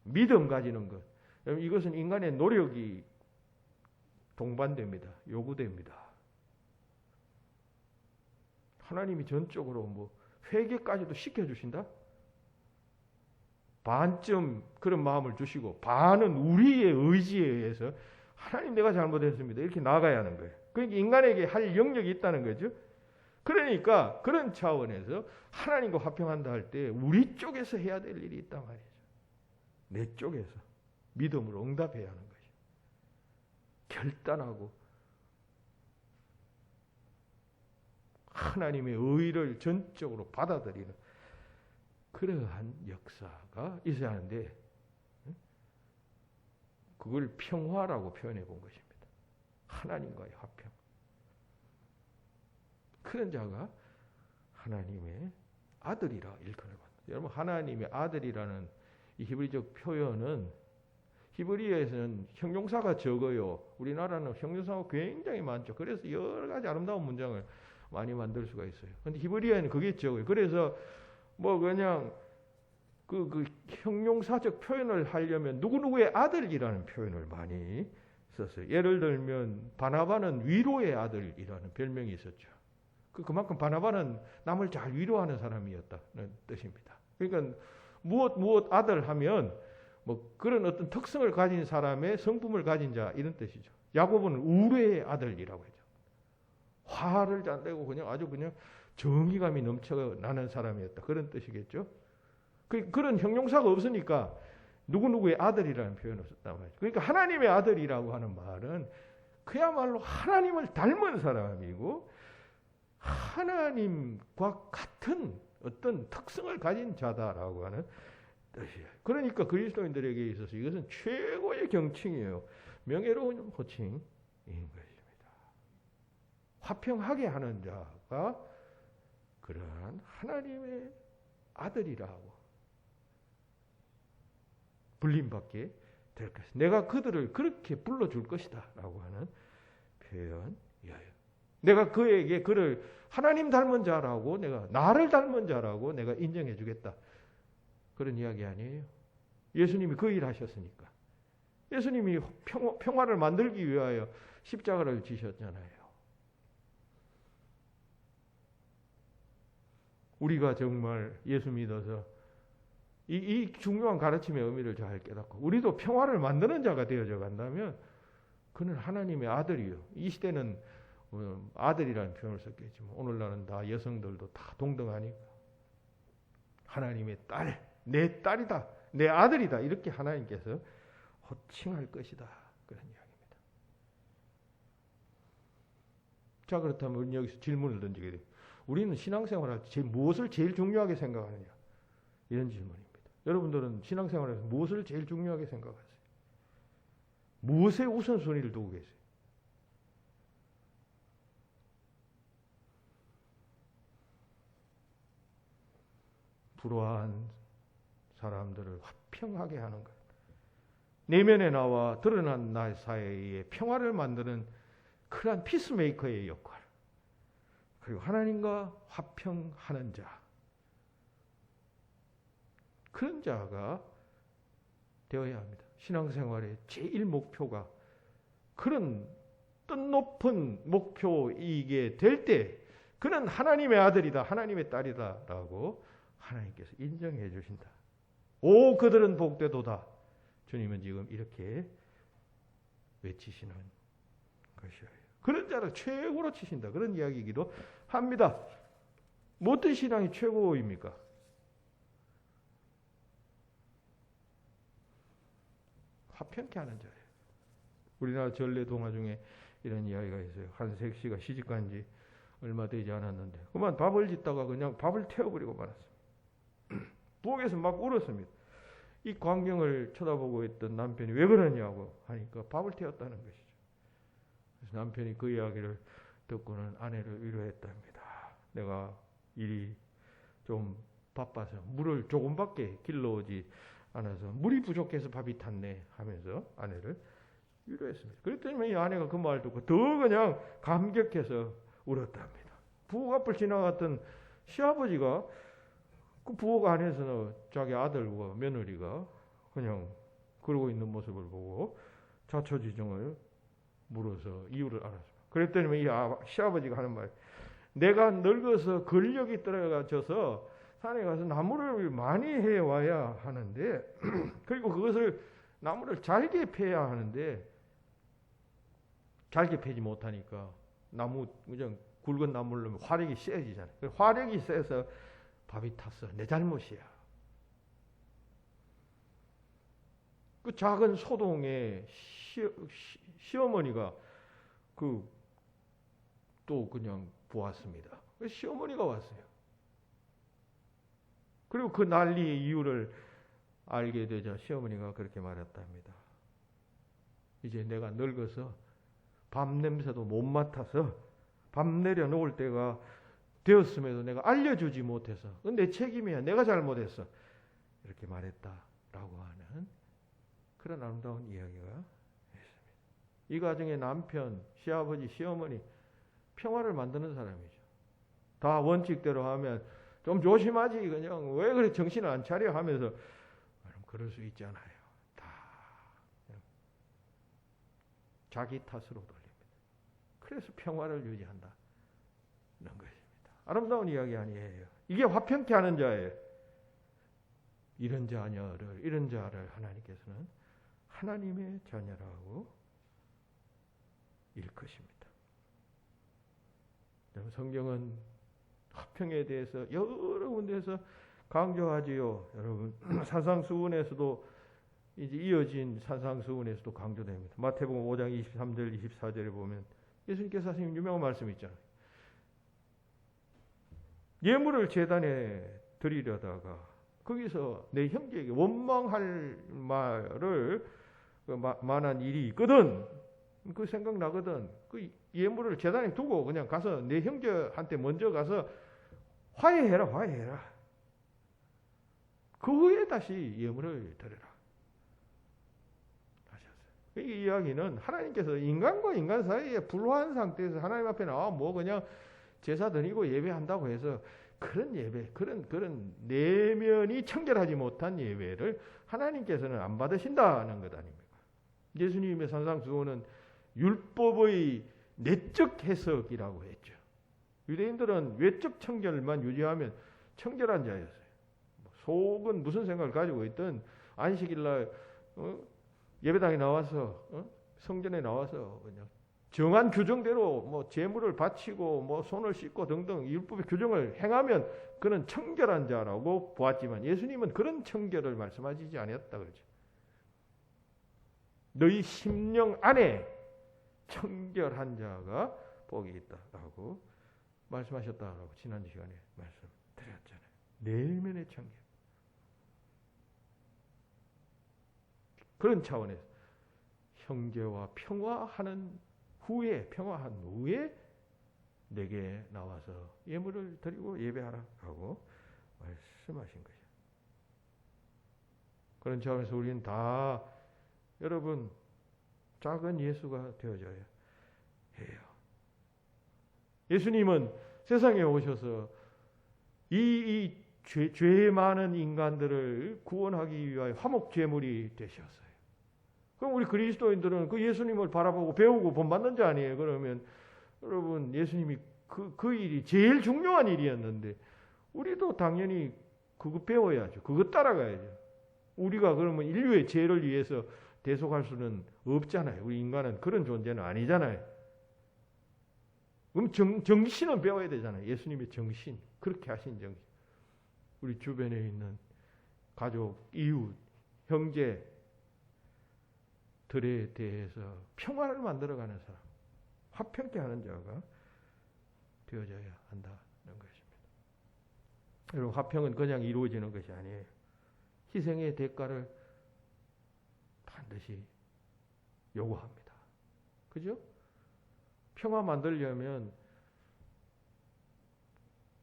믿음 가지는 것. 여러분, 이것은 인간의 노력이 동반됩니다. 요구됩니다. 하나님이 전적으로 회개까지도 시켜주신다? 반쯤 그런 마음을 주시고 반은 우리의 의지에 의해서 하나님 내가 잘못했습니다. 이렇게 나가야 하는 거예요. 그러니까 인간에게 할 영역이 있다는 거죠. 그러니까 그런 차원에서 하나님과 화평한다 할 때 우리 쪽에서 해야 될 일이 있단 말이죠. 내 쪽에서 믿음으로 응답해야 하는 거죠. 결단하고 하나님의 의를 전적으로 받아들이는 그러한 역사가 있어야 하는데 그걸 평화라고 표현해 본 것입니다. 하나님과의 화평. 그런 자가 하나님의 아들이라 일컬어요. 여러분, 하나님의 아들이라는 이 히브리적 표현은 히브리어에서는 형용사가 적어요. 우리나라는 형용사가 굉장히 많죠. 그래서 여러 가지 아름다운 문장을 많이 만들 수가 있어요. 근데 히브리어에는 그게 적어요. 그래서 그냥 그 형용사적 표현을 하려면 누구누구의 아들이라는 표현을 많이 썼어요. 예를 들면 바나바는 위로의 아들이라는 별명이 있었죠. 그만큼 바나바는 남을 잘 위로하는 사람이었다는 뜻입니다. 그러니까 무엇 아들 하면 그런 어떤 특성을 가진 사람의 성품을 가진 자 이런 뜻이죠. 야고보는 우레의 아들이라고 했죠. 화를 잘 내고 그냥 아주 그냥 정의감이 넘쳐나는 사람이었다. 그런 뜻이겠죠. 그런 형용사가 없으니까 누구누구의 아들이라는 표현을 썼단 말이죠. 그러니까 하나님의 아들이라고 하는 말은 그야말로 하나님을 닮은 사람이고 하나님과 같은 어떤 특성을 가진 자다라고 하는 뜻이에요. 그러니까 그리스도인들에게 있어서 이것은 최고의 경칭이에요. 명예로운 호칭인 것입니다. 화평하게 하는 자가 그러한 하나님의 아들이라고 불림받게 될 것이다. 내가 그들을 그렇게 불러줄 것이다 라고 하는 표현이에요. 내가 그를 하나님 닮은 자라고 나를 닮은 자라고 내가 인정해 주겠다. 그런 이야기 아니에요. 예수님이 그 일 하셨으니까. 예수님이 평화를 만들기 위하여 십자가를 지셨잖아요. 우리가 정말 예수 믿어서 이 중요한 가르침의 의미를 잘 깨닫고 우리도 평화를 만드는 자가 되어져 간다면 그는 하나님의 아들이요. 이 시대는 아들이라는 표현을 썼겠지만 오늘날은 다 여성들도 다 동등하니까 하나님의 딸, 내 딸이다, 내 아들이다 이렇게 하나님께서 호칭할 것이다. 그런 이야기입니다. 자, 그렇다면 우리는 여기서 질문을 던지게 돼요. 우리는 신앙생활할 때 무엇을 제일 중요하게 생각하느냐? 이런 질문입니다. 여러분들은 신앙생활에서 무엇을 제일 중요하게 생각하세요? 무엇에 우선순위를 두고 계세요? 불화한 사람들을 화평하게 하는 것. 내면에 나와 드러난 나 사이에 평화를 만드는 그러한 피스메이커의 역할. 그리고 하나님과 화평하는 자. 그런 자가 되어야 합니다. 신앙생활의 제일 목표가 그런 높은 목표이게 될 때 그는 하나님의 아들이다, 하나님의 딸이다라고 하나님께서 인정해 주신다. 오, 그들은 복되도다. 주님은 지금 이렇게 외치시는 것이에요. 그런 자를 최고로 치신다. 그런 이야기이기도 합니다. 뭐 어떤 신앙이 최고입니까? 화평케 하는 자예요. 우리나라 전래 동화 중에 이런 이야기가 있어요. 한 색시가 시집간 지 얼마 되지 않았는데 그만 밥을 짓다가 그냥 밥을 태워버리고 말았어요. 부엌에서 막 울었습니다. 이 광경을 쳐다보고 있던 남편이 왜 그러냐고 하니까 밥을 태웠다는 것이죠. 그래서 남편이 그 이야기를 듣고는 아내를 위로했답니다. 내가 일이 좀 바빠서 물을 조금밖에 길러오지 않아서 물이 부족해서 밥이 탔네 하면서 아내를 위로했습니다. 그랬더니 이 아내가 그 말 듣고 더 그냥 감격해서 울었답니다. 부엌 앞을 지나갔던 시아버지가 그 부엌 안에서 자기 아들과 며느리가 그냥 그러고 있는 모습을 보고 자초지종을 물어서 이유를 알았습니다. 그랬더니 이 시아버지가 하는 말, 내가 늙어서 근력이 떨어져서 산에 가서 나무를 많이 해와야 하는데 그리고 그것을 나무를 잘게 패야 하는데 잘게 패지 못하니까 나무 그냥 굵은 나무를 넣으면 화력이 세지잖아요. 화력이 세서 밥이 탔어. 내 잘못이야. 그 작은 소동에 시어머니가 또 그냥 보았습니다. 시어머니가 왔어요. 그리고 그 난리의 이유를 알게 되자 시어머니가 그렇게 말했답니다. 이제 내가 늙어서 밤 냄새도 못 맡아서 밤 내려놓을 때가 되었음에도 내가 알려주지 못해서 내 책임이야. 내가 잘못했어. 이렇게 말했다라고 하는 그런 아름다운 이야기가 있습니다. 이 가정의 남편, 시아버지, 시어머니 평화를 만드는 사람이죠. 다 원칙대로 하면 좀 조심하지 그냥 왜 그래 정신을 안 차려 하면서 그럴 수 있잖아요. 다 자기 탓으로 돌립니다. 그래서 평화를 유지한다는 것입니다. 아름다운 이야기 아니에요. 이게 화평케 하는 자예요. 이런 자를 하나님께서는 하나님의 자녀라고 일컫습니다. 성경은 화평에 대해서 여러 군데에서 강조하지요. 여러분 산상수훈에서도 이제 이어진 산상수훈에서도 강조됩니다. 마태복음 5장 23절 24절에 보면 예수님께서 하신 유명한 말씀이 있잖아요. 예물을 제단에 드리려다가 거기서 내 형제에게 원망할 말을 만한 일이 있거든. 그 생각나거든. 그 예물을 제단에 두고 그냥 가서 내 형제한테 먼저 가서 화해해라. 그 후에 다시 예물을 드려라. 하셨어요. 이 이야기는 하나님께서 인간과 인간 사이에 불화한 상태에서 하나님 앞에 나와 뭐 그냥 제사 드리고 예배한다고 해서 그런 예배, 그런 내면이 청결하지 못한 예배를 하나님께서는 안 받으신다는 것 아닙니까? 예수님의 산상수훈은 율법의 내적 해석이라고 했죠. 유대인들은 외적 청결만 유지하면 청결한 자였어요. 속은 무슨 생각을 가지고 있든 안식일날 예배당에 나와서 성전에 나와서 그냥 정한 규정대로 뭐 제물을 바치고 뭐 손을 씻고 등등 율법의 규정을 행하면 그는 청결한 자라고 보았지만 예수님은 그런 청결을 말씀하시지 않았다 그러죠. 너희 심령 안에 청결한 자가 복이 있다라고 말씀하셨다라고 지난 시간에 말씀드렸잖아요. 내면의 청결. 그런 차원에서 형제와 평화한 후에 내게 나와서 예물을 드리고 예배하라 하고 말씀하신 거죠. 그런 차원에서 우리는 다 여러분 작은 예수가 되어져야 해요. 예수님은 세상에 오셔서 이 죄 많은 인간들을 구원하기 위하여 화목제물이 되셨어요. 그럼 우리 그리스도인들은 그 예수님을 바라보고 배우고 본받는 자 아니에요? 그러면 여러분 예수님이 그 일이 제일 중요한 일이었는데 우리도 당연히 그거 배워야죠. 그거 따라가야죠. 우리가 그러면 인류의 죄를 위해서 대속할 수는 없잖아요. 우리 인간은 그런 존재는 아니잖아요. 그럼 정신은 배워야 되잖아요. 예수님의 정신. 그렇게 하신 정신. 우리 주변에 있는 가족, 이웃, 형제들에 대해서 평화를 만들어가는 사람. 화평케 하는 자가 되어져야 한다는 것입니다. 여러분, 화평은 그냥 이루어지는 것이 아니에요. 희생의 대가를 반드시 요구합니다. 그죠? 평화 만들려면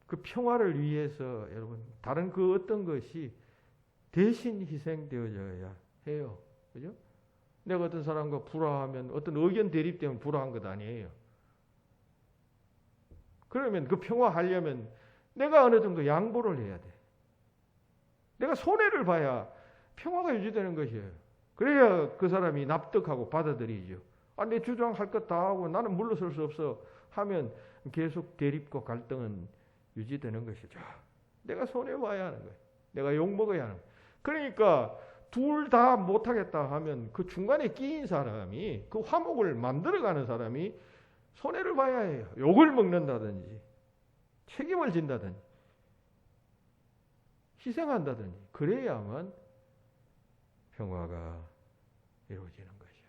그 평화를 위해서 여러분 다른 그 어떤 것이 대신 희생되어져야 해요. 그죠? 내가 어떤 사람과 불화하면 어떤 의견 대립 때문에 불화한 것 아니에요. 그러면 그 평화하려면 내가 어느 정도 양보를 해야 돼. 내가 손해를 봐야 평화가 유지되는 것이에요. 그래야 그 사람이 납득하고 받아들이죠. 내 주장할 것 다 하고 나는 물러설 수 없어 하면 계속 대립과 갈등은 유지되는 것이죠. 내가 손해봐야 하는 거예요. 내가 욕먹어야 하는 거예요. 그러니까 둘 다 못하겠다 하면 그 중간에 끼인 사람이 그 화목을 만들어가는 사람이 손해를 봐야 해요. 욕을 먹는다든지 책임을 진다든지 희생한다든지 그래야만 평화가 이루어지는 것이에요.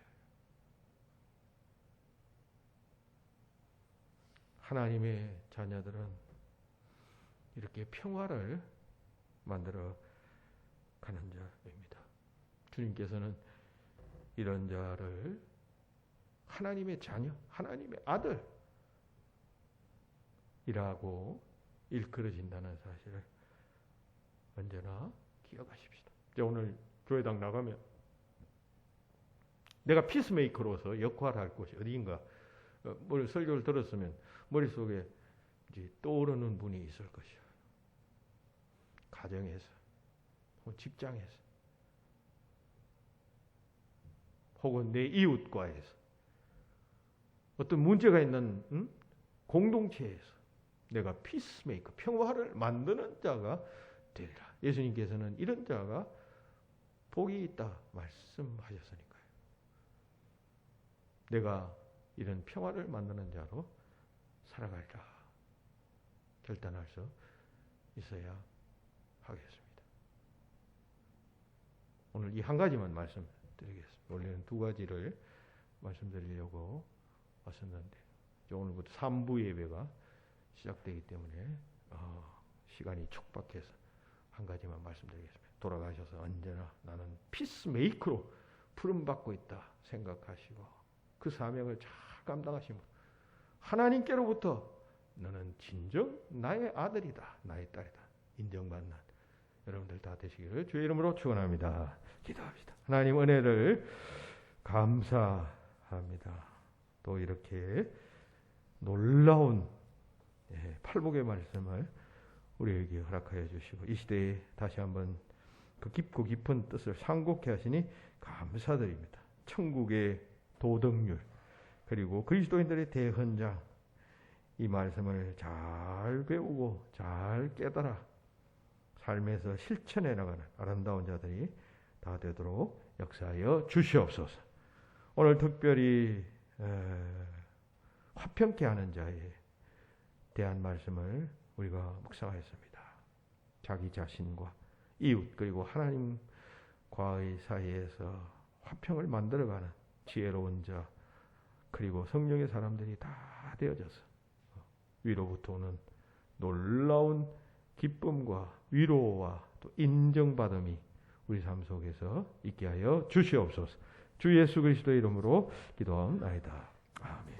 하나님의 자녀들은 이렇게 평화를 만들어 가는 자입니다. 주님께서는 이런 자를 하나님의 자녀, 하나님의 아들이라고 일컬어진다는 사실을 언제나 기억하십시다. 오늘 교회당 나가면 내가 피스메이커로서 역할을 할 곳이 어디인가 설교를 들었으면 머릿속에 이제 떠오르는 분이 있을 것이야. 가정에서, 직장에서, 혹은 내 이웃과에서, 어떤 문제가 있는 공동체에서 내가 피스메이커, 평화를 만드는 자가 되리라. 예수님께서는 이런 자가 복이 있다 말씀하셨으니까요. 내가 이런 평화를 만드는 자로 살아갈까 결단할 수 있어야 하겠습니다. 오늘 이 한 가지만 말씀드리겠습니다. 원래는 두 가지를 말씀드리려고 왔었는데 오늘부터 3부 예배가 시작되기 때문에 시간이 촉박해서 한 가지만 말씀드리겠습니다. 돌아가셔서 언제나 나는 피스메이커로 부름받고 있다 생각하시고 그 사명을 잘 감당하시고 하나님께로부터 너는 진정 나의 아들이다, 나의 딸이다 인정받는 여러분들 다 되시기를 주의 이름으로 축원합니다. 기도합시다. 하나님 은혜를 감사합니다. 또 이렇게 놀라운 팔복의 말씀을 우리에게 허락하여 주시고 이 시대에 다시 한번 그 깊고 깊은 뜻을 상고케 하시니 감사드립니다. 천국의 도덕률 그리고 그리스도인들의 대헌장 이 말씀을 잘 배우고 잘 깨달아 삶에서 실천해 나가는 아름다운 자들이 다 되도록 역사하여 주시옵소서. 오늘 특별히 화평케 하는 자에 대한 말씀을 우리가 묵상하였습니다. 자기 자신과 이웃 그리고 하나님과의 사이에서 화평을 만들어가는 지혜로운 자 그리고 성령의 사람들이 다 되어져서 위로부터 오는 놀라운 기쁨과 위로와 또 인정받음이 우리 삶 속에서 있게 하여 주시옵소서. 주 예수 그리스도의 이름으로 기도하옵나이다. 아멘.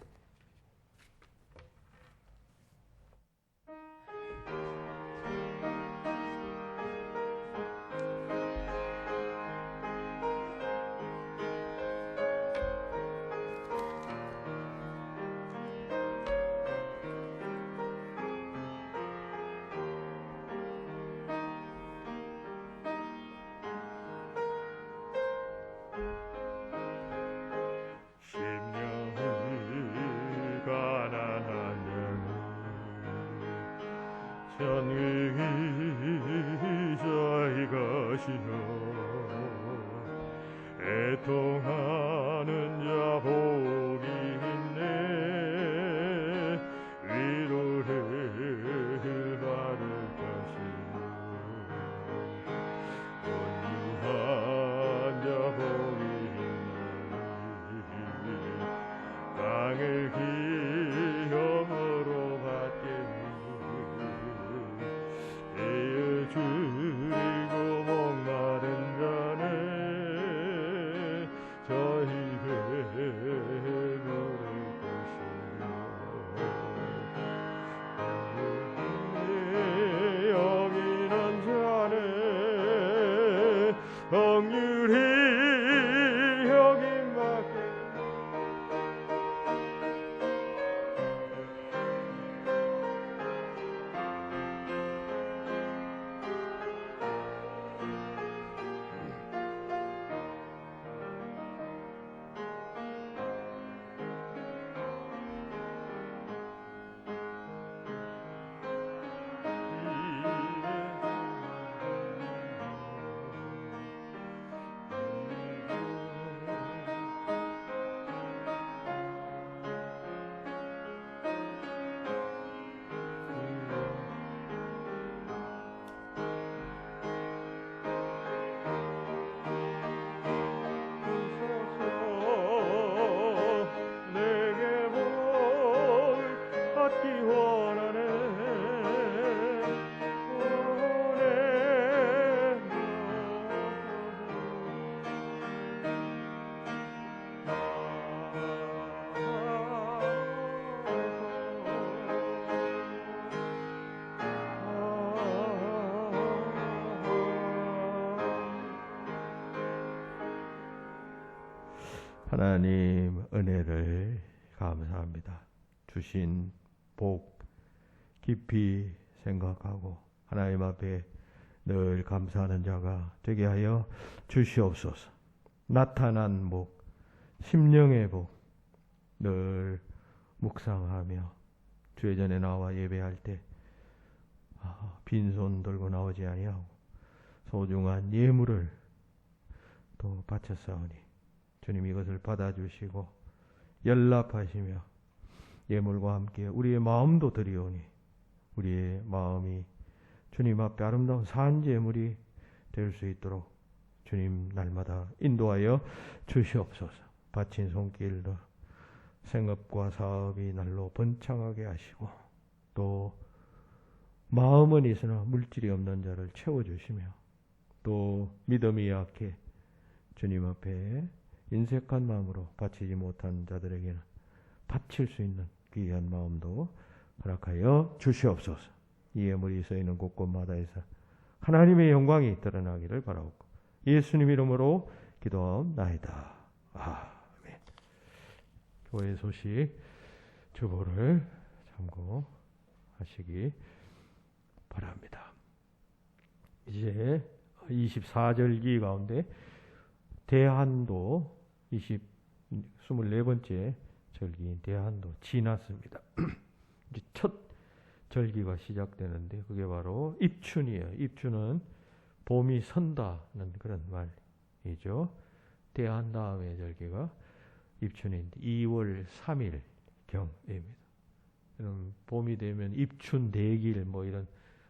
가난한 영혼 전능히 저희 것이요 애통하는 자 복이 있네 위로를 받을 것이요 온유한 자 복이 있네 땅을 기업으로 받겠니 에어 줄이고 목마른 자는 저희 배에 누를 것이며 여기는 자는 긍휼히 여김받게 내게 복 받기 원하네 하나님 은혜를 감사합니다. 주신 복 깊이 생각하고 하나님 앞에 늘 감사하는 자가 되게 하여 주시옵소서. 나타난 복, 심령의 복 늘 묵상하며 주의 전에 나와 예배할 때 빈손 들고 나오지 아니하고 소중한 예물을 또 바쳤사오니 주님 이것을 받아주시고 연락하시며 예물과 함께 우리의 마음도 드리오니 우리의 마음이 주님 앞에 아름다운 산제물이 될 수 있도록 주님 날마다 인도하여 주시옵소서. 바친 손길도 생업과 사업이 날로 번창하게 하시고 또 마음은 있으나 물질이 없는 자를 채워주시며 또 믿음이 약해 주님 앞에 인색한 마음으로 바치지 못한 자들에게는 바칠 수 있는 귀한 마음도 허락하여 주시옵소서. 이 예물이 서 있는 곳곳마다에서 하나님의 영광이 드러나기를 바라옵고 예수님 이름으로 기도하옵나이다. 아멘. 교회 소식 주보를 참고하시기 바랍니다. 이제 24절기 가운데 대한도 24번째 절기인 대한도 지났습니다. 이제 첫 절기가 시작되는데 그게 바로 입춘이에요. 입춘은 봄이 선다는 그런 말이죠. 대한 다음의 절기가 입춘인데 2월 3일 경입니다. 그럼 봄이 되면 입춘 대길 뭐 이런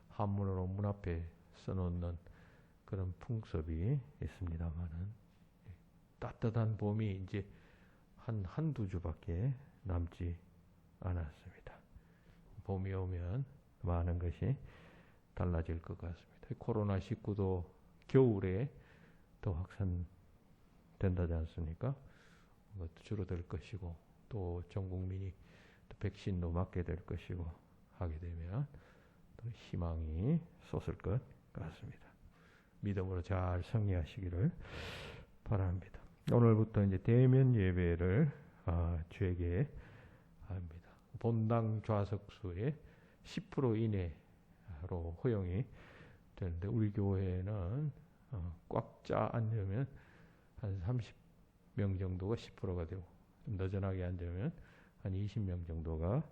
한문으로 문 앞에 써놓는 그런 풍습이 있습니다만은 따뜻한 봄이 이제 한두 주밖에 남지 않았습니다. 봄이 오면 많은 것이 달라질 것 같습니다. 코로나19도 겨울에 더 확산된다지 않습니까? 그것도 줄어들 것이고 또 전 국민이 또 백신도 맞게 될 것이고 하게 되면 또 희망이 솟을 것 같습니다. 믿음으로 잘 승리하시기를 바랍니다. 오늘부터 이제 대면 예배를 주에게 합니다. 본당 좌석수의 10% 이내로 허용이 되는데 우리 교회는 꽉 짜 앉으면 한 30명 정도가 10%가 되고 좀 너전하게 앉으면 한 20명 정도가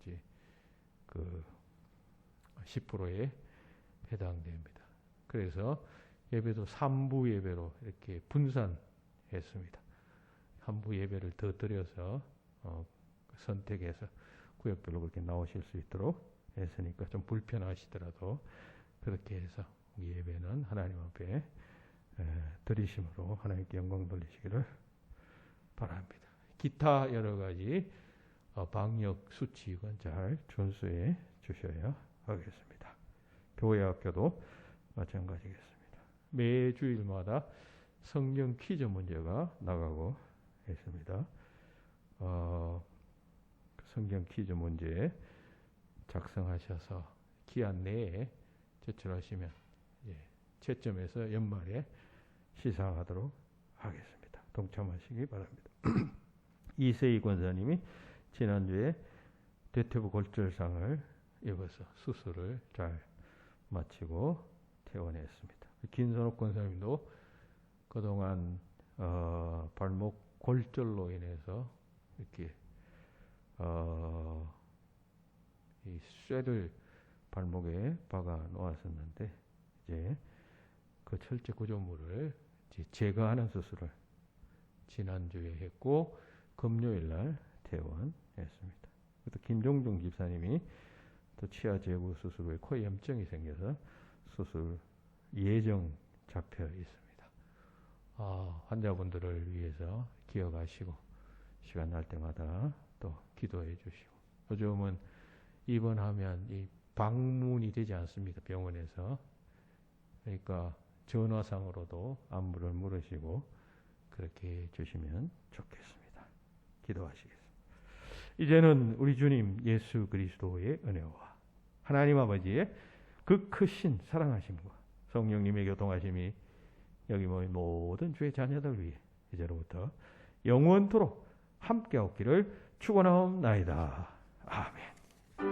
이제 그 10%에 해당됩니다. 그래서 예배도 3부 예배로 이렇게 분산했습니다. 한 부 예배를 더 드려서 선택해서 구역별로 그렇게 나오실 수 있도록 했으니까 좀 불편하시더라도 그렇게 해서 예배는 하나님 앞에 드리심으로 하나님께 영광 돌리시기를 바랍니다. 기타 여러 가지 방역 수칙은 잘 준수해 주셔야 하겠습니다. 교회 학교도 마찬가지겠습니다. 매주일마다 성경 퀴즈 문제가 나가고 있습니다. 성경 퀴즈 문제 작성하셔서 기한 내에 제출하시면 채점해서 연말에 시상하도록 하겠습니다. 동참하시기 바랍니다. 이세희 권사님이 지난주에 대퇴부 골절상을 입어서 수술을 잘 마치고 퇴원했습니다. 김선옥 권사님도 그동안 발목 골절로 인해서 이렇게 이 쇠를 발목에 박아 놓았었는데 이제 그 철제 구조물을 이제 제거하는 수술을 지난주에 했고 금요일 날 퇴원했습니다. 또 김종중 집사님이 또 치아 제거 수술 후에 코 염증이 생겨서 수술 예정 잡혀 있습니다. 환자분들을 위해서 기억하시고 시간 날 때마다 또 기도해 주시고 요즘은 입원하면 이 방문이 되지 않습니다. 병원에서. 그러니까 전화상으로도 안부를 물으시고 그렇게 해 주시면 좋겠습니다. 기도하시겠습니다. 이제는 우리 주님 예수 그리스도의 은혜와 하나님 아버지의 그 크신 사랑하심과 성령님의 교통하심이 여기 모인 모든 주의 자녀들 위해 이제로부터 영원토록 함께 없기를 축원하옵나이다. 아멘.